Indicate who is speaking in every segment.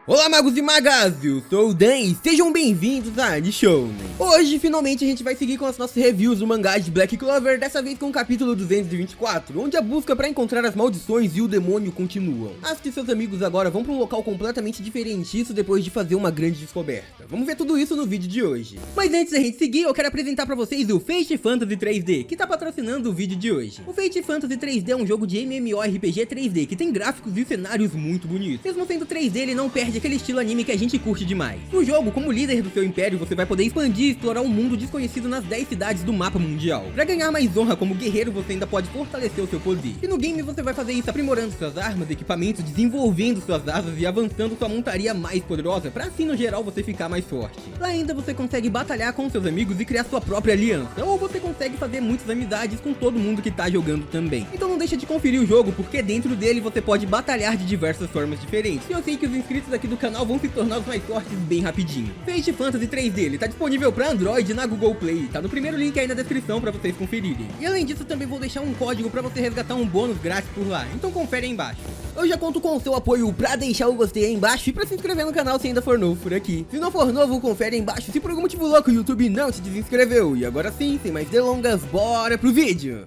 Speaker 1: Olá magos e magas, eu sou o Dan e sejam bem-vindos a Nishounen. Hoje finalmente a gente vai seguir com as nossas reviews do mangá de Black Clover, dessa vez com o capítulo 224, onde a busca para encontrar as maldições e o demônio continuam. Acho que seus amigos agora vão para um local completamente diferente, isso depois de fazer uma grande descoberta. Vamos ver tudo isso no vídeo de hoje. Mas antes da gente seguir, eu quero apresentar para vocês o Fate Fantasy 3D, que tá patrocinando o vídeo de hoje. O Fate Fantasy 3D é um jogo de MMORPG 3D, que tem gráficos e cenários muito bonitos. Mesmo sendo 3D, ele não perde aquele estilo anime que a gente curte demais. No jogo, como líder do seu império, você vai poder expandir e explorar um mundo desconhecido nas 10 cidades do mapa mundial. Pra ganhar mais honra como guerreiro, você ainda pode fortalecer o seu poder. E no game você vai fazer isso aprimorando suas armas, equipamentos, desenvolvendo suas asas e avançando sua montaria mais poderosa, pra assim no geral você ficar mais forte. Lá ainda você consegue batalhar com seus amigos e criar sua própria aliança, ou você consegue fazer muitas amizades com todo mundo que tá jogando também. Então não deixa de conferir o jogo, porque dentro dele você pode batalhar de diversas formas diferentes. E eu sei que os inscritos aqui do canal vão se tornar os mais fortes bem rapidinho. Fate Fantasy 3D, ele tá disponível pra Android na Google Play, tá no primeiro link aí na descrição pra vocês conferirem. E além disso, também vou deixar um código pra você resgatar um bônus grátis por lá, então confere aí embaixo. Eu já conto com o seu apoio pra deixar o gostei aí embaixo e pra se inscrever no canal se ainda for novo por aqui. Se não for novo, confere aí embaixo se por algum motivo louco o YouTube não se desinscreveu. E agora sim, sem mais delongas, bora pro vídeo!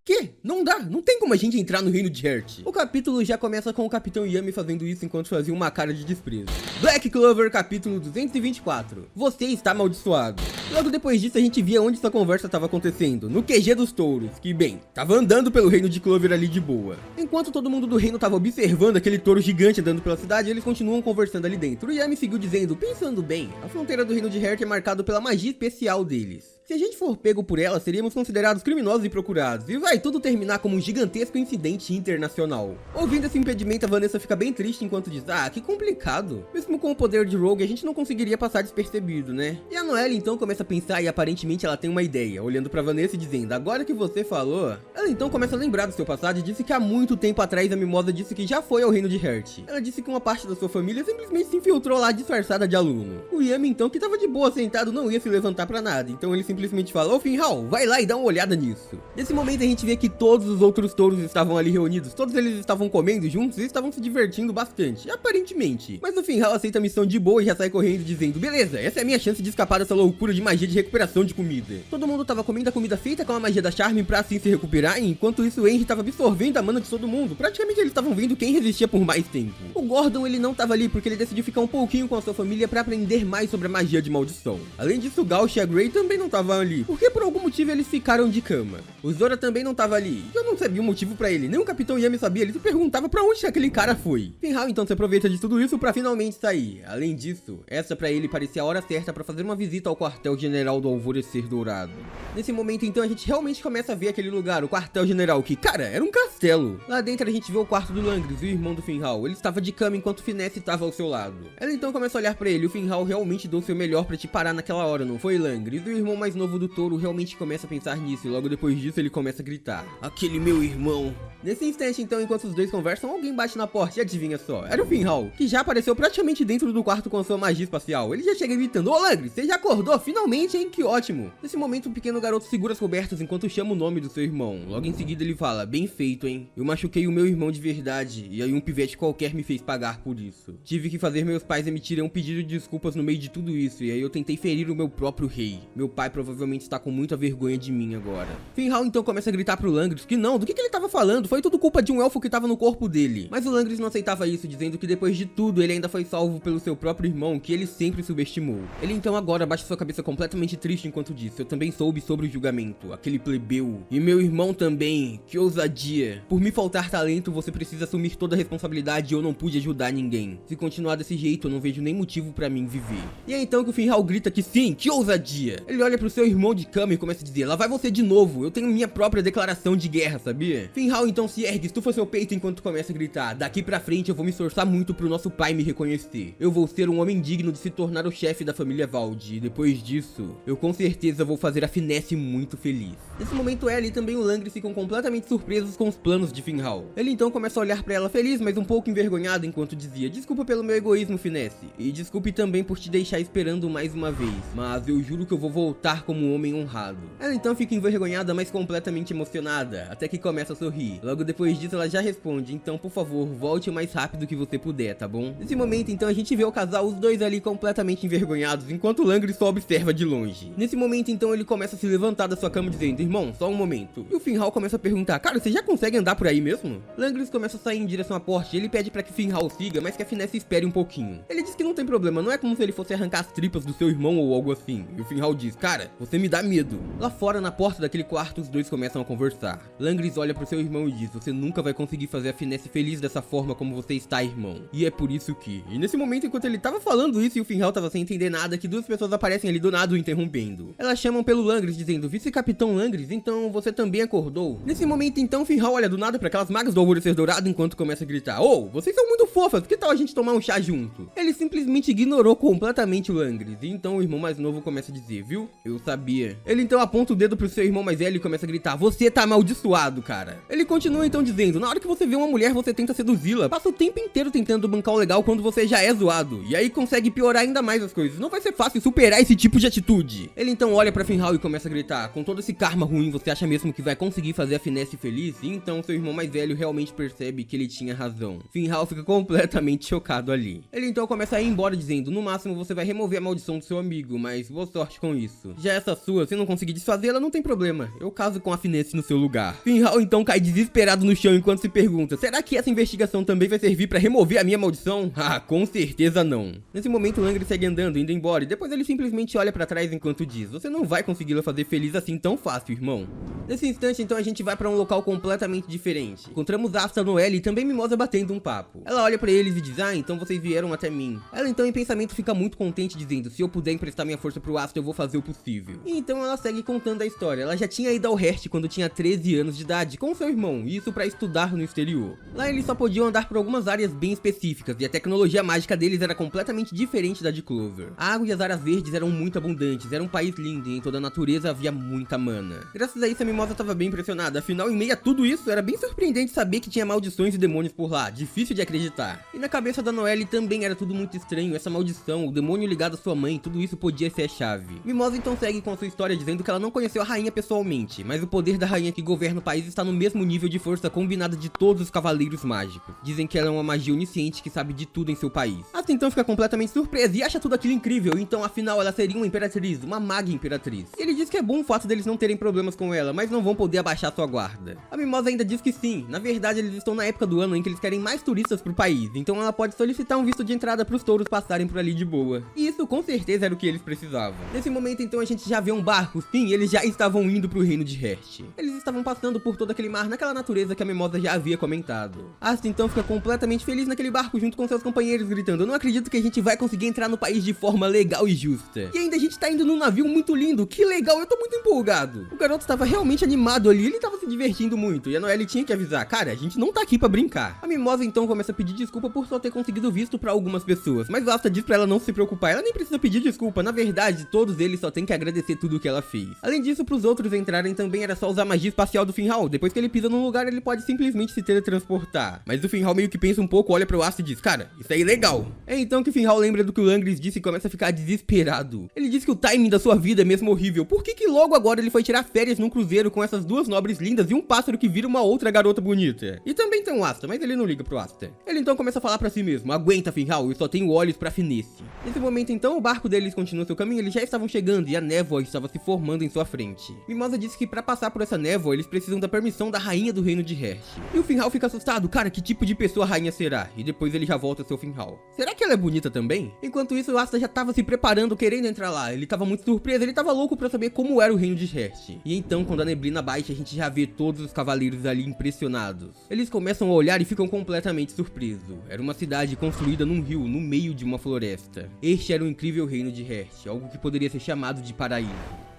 Speaker 1: Que? Não dá, não tem como a gente entrar no reino de Heart. O capítulo já começa com o Capitão Yami fazendo isso enquanto fazia uma cara de desprezo. Black Clover, capítulo 224. Você está amaldiçoado. Logo depois disso a gente via onde essa conversa estava acontecendo, no QG dos touros, que bem, tava andando pelo reino de Clover ali de boa. Enquanto todo mundo do reino tava observando aquele touro gigante andando pela cidade, eles continuam conversando ali dentro. E Yami seguiu dizendo, pensando bem, a fronteira do reino de Heart é marcada pela magia especial deles. Se a gente for pego por ela, seríamos considerados criminosos e procurados, e vai tudo terminar como um gigantesco incidente internacional. Ouvindo esse impedimento, a Vanessa fica bem triste enquanto diz, ah, que complicado. Mesmo com o poder de Rogue, a gente não conseguiria passar despercebido, né? E a Noelle então começa a pensar e aparentemente ela tem uma ideia, olhando pra Vanessa e dizendo, agora que você falou... Ela então começa a lembrar do seu passado e disse que há muito tempo atrás a Mimosa disse que já foi ao reino de Heart. Ela disse que uma parte da sua família simplesmente se infiltrou lá disfarçada de aluno. O Yami então, que tava de boa sentado, não ia se levantar pra nada, então ele simplesmente fala, ô Finhal, vai lá e dá uma olhada nisso. Nesse momento a gente vê que todos os outros touros estavam ali reunidos, todos eles estavam comendo juntos e estavam se divertindo bastante, aparentemente. Mas o Finhal aceita a missão de boa e já sai correndo dizendo, beleza, essa é a minha chance de escapar dessa loucura de magia de recuperação de comida. Todo mundo tava comendo a comida feita com a magia da Charme pra assim se recuperar, e enquanto isso o Henry tava absorvendo a mana de todo mundo. Praticamente eles estavam vendo quem resistia por mais tempo. O Gordon ele não tava ali porque ele decidiu ficar um pouquinho com a sua família pra aprender mais sobre a magia de maldição. Além disso, o Gauch e a Grey também não estavam ali, porque por algum motivo eles ficaram de cama. O Zora também não tava ali, e eu não sabia o motivo pra ele, nem o Capitão Yami sabia, ele se perguntava pra onde aquele cara foi. Finhal então se aproveita de tudo isso pra finalmente sair. Além disso, essa pra ele parecia a hora certa pra fazer uma visita ao quartel-general do Alvorecer Dourado. Nesse momento então a gente realmente começa a ver aquele lugar, o quartel-general, que cara, era um castelo. Lá dentro a gente vê o quarto do Langris, o irmão do Finhal. Ele estava de cama enquanto Finesse estava ao seu lado. Ela então começa a olhar pra ele, o Finhal realmente deu o seu melhor pra te parar naquela hora, não foi, Langris? O irmão mais novo do touro realmente começa a pensar nisso, e logo depois disso ele começa a gritar, aquele meu irmão. Nesse instante então, enquanto os dois conversam, alguém bate na porta e adivinha só, era o Finhal, que já apareceu praticamente dentro do quarto com a sua magia espacial. Ele já chega gritando, ô Langris, você já acordou? Finalmente, hein? Que ótimo. Nesse momento o pequeno garoto segura as cobertas enquanto chama o nome do seu irmão. Logo em seguida ele fala, bem feito, hein? Eu machuquei o meu irmão de verdade, e aí um pivete qualquer me fez pagar por isso. Tive que fazer meus pais emitirem um pedido de desculpas no meio de tudo isso, e aí eu tentei ferir o meu próprio rei. Meu pai provavelmente está com muita vergonha de mim agora. Finhal então começa a gritar pro Langris que não, do que ele tava falando? Foi tudo culpa de um elfo que tava no corpo dele. Mas o Langris não aceitava isso, dizendo que depois de tudo ele ainda foi salvo pelo seu próprio irmão, que ele sempre subestimou. Ele então agora baixa sua cabeça completamente triste enquanto diz, eu também soube sobre o julgamento, aquele plebeu. E meu irmão também, que ousadia. Por me faltar talento, você precisa assumir toda a responsabilidade e eu não pude ajudar ninguém. Se continuar desse jeito, eu não vejo nem motivo pra mim viver. E é então que o Finhal grita que sim, que ousadia. Ele olha pro seu irmão de cama e começa a dizer, lá vai você de novo, eu tenho minha própria declaração de guerra, sabia? Finhal então se ergue, estufa seu peito enquanto começa a gritar, daqui pra frente eu vou me esforçar muito pro nosso pai me reconhecer. Eu vou ser um homem digno de se tornar o chefe da família Valde, e depois disso, eu com certeza vou fazer a Finesse muito feliz. Nesse momento ela e também o Langris ficam completamente surpresos com os planos de Finhal. Ele então começa a olhar pra ela feliz, mas um pouco envergonhado enquanto dizia, desculpa pelo meu egoísmo, Finesse, e desculpe também por te deixar esperando mais uma vez, mas eu juro que eu vou voltar lutar como um homem honrado. Ela então fica envergonhada, mas completamente emocionada, até que começa a sorrir. Logo depois disso ela já responde: então por favor, volte o mais rápido que você puder, tá bom? Nesse momento então a gente vê o casal, os dois ali completamente envergonhados, enquanto o Langris só observa de longe. Nesse momento então ele começa a se levantar da sua cama dizendo: irmão, só um momento. E o Finral começa a perguntar: cara, você já consegue andar por aí mesmo? Langris começa a sair em direção à porta e ele pede pra que Finral siga, mas que a Finesse espere um pouquinho. Ele diz que não tem problema, não é como se ele fosse arrancar as tripas do seu irmão ou algo assim. E o Finral diz: cara, você me dá medo. Lá fora, na porta daquele quarto, os dois começam a conversar. Langris olha pro seu irmão e diz: você nunca vai conseguir fazer a Finesse feliz dessa forma como você está, irmão. E é por isso que... E nesse momento, enquanto ele tava falando isso e o Finral tava sem entender nada, que duas pessoas aparecem ali do nada o interrompendo. Elas chamam pelo Langris dizendo: vice-capitão Langris, então você também acordou? Nesse momento então, Finral olha do nada pra aquelas magas do alvorecer dourado enquanto começa a gritar: oh, vocês são muito fofas, que tal a gente tomar um chá junto? Ele simplesmente ignorou completamente o Langris, e então o irmão mais novo começa a dizer: viu? Eu sabia. Ele então aponta o dedo pro seu irmão mais velho e começa a gritar: você tá amaldiçoado, cara. Ele continua então dizendo: na hora que você vê uma mulher, você tenta seduzi-la, passa o tempo inteiro tentando bancar o legal quando você já é zoado, e aí consegue piorar ainda mais as coisas. Não vai ser fácil superar esse tipo de atitude. Ele então olha pra Finral e começa a gritar: com todo esse karma ruim, você acha mesmo que vai conseguir fazer a Finesse feliz? E então seu irmão mais velho realmente percebe que ele tinha razão. Finral fica completamente chocado ali. Ele então começa a ir embora dizendo: no máximo você vai remover a maldição do seu amigo, mas boa sorte com isso. Já essa sua, se não conseguir desfazê-la, não tem problema, eu caso com a Finesse no seu lugar. Finral então cai desesperado no chão enquanto se pergunta: será que essa investigação também vai servir pra remover a minha maldição? Ah, com certeza não. Nesse momento, Langris segue andando, indo embora, e depois ele simplesmente olha pra trás enquanto diz: você não vai consegui-la fazer feliz assim tão fácil, irmão. Nesse instante, então, a gente vai pra um local completamente diferente. Encontramos Asta, Noelle e também Mimosa batendo um papo. Ela olha pra eles e diz: ah, então vocês vieram até mim. Ela então em pensamento fica muito contente dizendo: se eu puder emprestar minha força pro Asta, eu vou fazer o possível. E então ela segue contando a história. Ela já tinha ido ao Hearst quando tinha 13 anos de idade com seu irmão, e isso pra estudar no exterior. Lá eles só podiam andar por algumas áreas bem específicas, e a tecnologia mágica deles era completamente diferente da de Clover. A água e as áreas verdes eram muito abundantes, era um país lindo e em toda a natureza havia muita mana. Graças a isso a Mimosa estava bem impressionada, afinal em meio a tudo isso era bem surpreendente saber que tinha maldições e demônios por lá, difícil de acreditar. E na cabeça da Noelle também era tudo muito estranho, essa maldição, o demônio ligado à sua mãe, tudo isso podia ser a chave. Mimosa então segue com a sua história dizendo que ela não conheceu a rainha pessoalmente, mas o poder da rainha que governa o país está no mesmo nível de força combinada de todos os cavaleiros mágicos. Dizem que ela é uma magia onisciente que sabe de tudo em seu país. Asta então fica completamente surpresa e acha tudo aquilo incrível, então afinal ela seria uma imperatriz, uma maga imperatriz. Ele diz que é bom o fato deles não terem problemas com ela, mas não vão poder abaixar sua guarda. A Mimosa ainda diz que sim, na verdade eles estão na época do ano em que eles querem mais turistas pro país, então ela pode solicitar um visto de entrada pros touros passarem por ali de boa. E isso com certeza era o que eles precisavam. Nesse momento então a gente já vê um barco, sim, eles já estavam indo pro reino de Hearst. Eles estavam passando por todo aquele mar, naquela natureza que a Mimosa já havia comentado. Asta então fica completamente feliz naquele barco junto com seus companheiros gritando: eu não acredito que a gente vai conseguir entrar no país de forma legal e justa. E ainda a gente tá indo num navio muito lindo, que legal, eu tô muito empolgado. O garoto estava realmente animado ali, ele tava se divertindo muito, e a Noelle tinha que avisar: cara, a gente não tá aqui pra brincar. A Mimosa então começa a pedir desculpa por só ter conseguido visto pra algumas pessoas, mas o Asta diz pra ela não se preocupar, ela nem precisa pedir desculpa, na verdade, todos eles só têm que agradecer tudo o que ela fez. Além disso, pros outros entrarem também era só usar a magia espacial do Finral, depois que ele pisa num lugar ele pode simplesmente se teletransportar. Mas o Finral meio que pensa um pouco, olha pro Asta e diz: cara, isso é ilegal. É então que o Finral lembra do que o Langris disse e começa a ficar desesperado. Ele diz que o timing da sua vida é mesmo horrível, por que logo agora ele foi tirar férias num cruzeiro com essas duas nobres lindas e um pássaro que vira uma outra garota bonita? E também tem um Asta, mas ele não liga pro Asta. Ele então começa a falar pra si mesmo: aguenta, Finral, eu só tenho olhos pra Finesse. Nesse momento então o barco deles continua seu caminho, eles já estavam chegando e a névoa estava se formando em sua frente. Mimosa disse que pra passar por essa névoa eles precisam da permissão da rainha do reino de Hearst. E o Finral fica assustado: cara, que tipo de pessoa a rainha será? E depois ele já volta ao seu Finral: será que ela é bonita também? Enquanto isso o Asta já tava se preparando, querendo entrar lá, ele tava muito surpreso, ele tava louco pra saber como era o reino de Hearst. E então quando a neblina baixa a gente já vê todos os cavaleiros ali impressionados. Eles começam a olhar e ficam completamente surpresos. Era uma cidade construída num rio, no meio de uma floresta. Este era o incrível reino de Hearst, algo que poderia ser chamado de paraíso.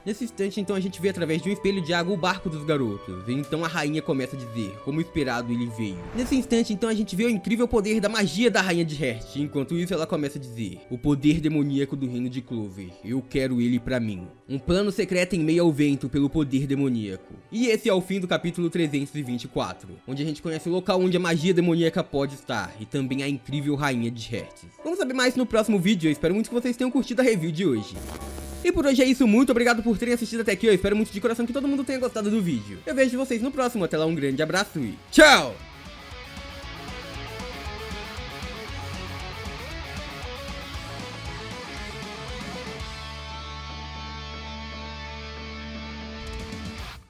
Speaker 1: Nesse instante, então, a gente vê através de um espelho de água o barco dos garotos. E então a rainha começa a dizer: como esperado, ele veio. Nesse instante, então, a gente vê o incrível poder da magia da rainha de Hearst. Enquanto isso, ela começa a dizer: o poder demoníaco do reino de Clover, eu quero ele pra mim. Um plano secreto em meio ao vento pelo poder demoníaco. E esse é o fim do capítulo 324, onde a gente conhece o local onde a magia demoníaca pode estar, e também a incrível rainha de Hearst. Vamos saber mais no próximo vídeo, eu espero muito que vocês tenham curtido a review de hoje. E por hoje é isso, muito obrigado por terem assistido até aqui, eu espero muito de coração que todo mundo tenha gostado do vídeo. Eu vejo vocês no próximo, até lá, um grande abraço e tchau!